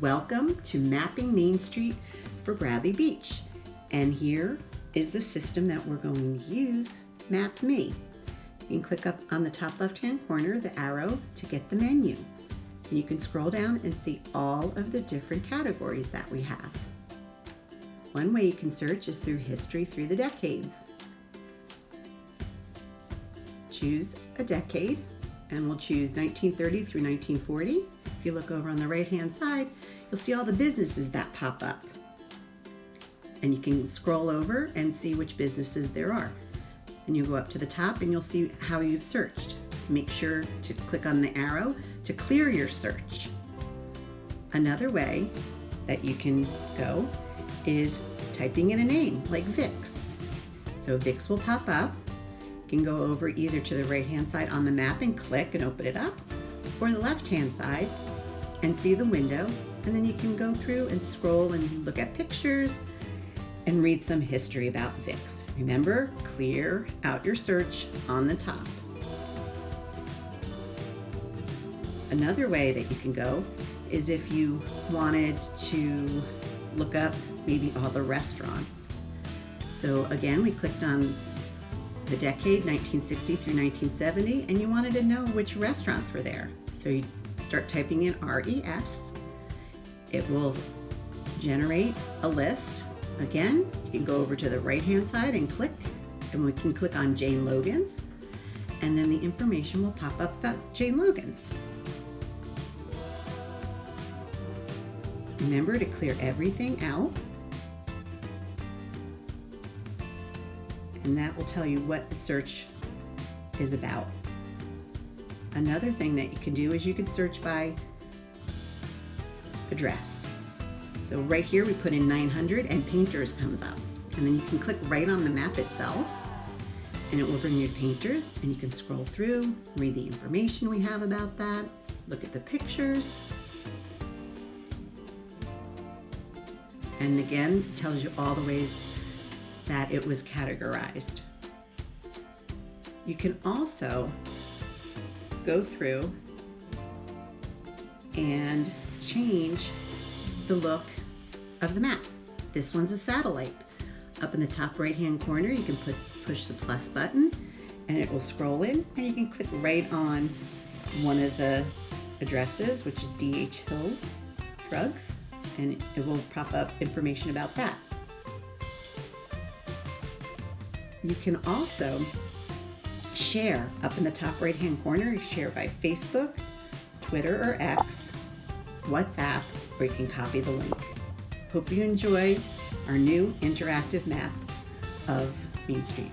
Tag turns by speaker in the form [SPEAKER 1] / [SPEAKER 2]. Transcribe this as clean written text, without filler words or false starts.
[SPEAKER 1] Welcome to Mapping Main Street for Bradley Beach. And here is the system that we're going to use, Map Me. You can click up on the top left-hand corner, the arrow, to get the menu. And you can scroll down and see all of the different categories that we have. One way you can search is through history through the decades. Choose a decade, and we'll choose 1930 through 1940. If you look over on the right-hand side, you'll see all the businesses that pop up. And you can scroll over and see which businesses there are. And you go up to the top and you'll see how you've searched. Make sure to click on the arrow to clear your search. Another way that you can go is typing in a name like Vicks. So Vicks will pop up. You can go over either to the right-hand side on the map and click and open it up, or the left-hand side and see the window, and then you can go through and scroll and look at pictures and read some history about Vicks. Remember, clear out your search on the top. Another way that you can go is if you wanted to look up maybe all the restaurants. So again, we clicked on the decade 1960 through 1970, and you wanted to know which restaurants were there. So you start typing in RES. It will generate a list. Again, you can go over to the right-hand side and click, and we can click on Jane Logan's, and then the information will pop up about Jane Logan's. Remember to clear everything out, and that will tell you what the search is about. Another thing that you can do is you can search by address. So right here we put in 900 and Painters comes up. And then you can click right on the map itself and it will bring you Painters, and you can scroll through, read the information we have about that, look at the pictures. And again, it tells you all the ways that it was categorized. You can also go through and change the look of the map. This one's a satellite. Up in the top right-hand corner, you can push the plus button and it will scroll in, and you can click right on one of the addresses, which is D.H. Hills Drugs, and it will pop up information about that. You can also share up in the top right-hand corner. You share by Facebook, Twitter or X, WhatsApp, or you can copy the link. Hope you enjoy our new interactive map of Main Street.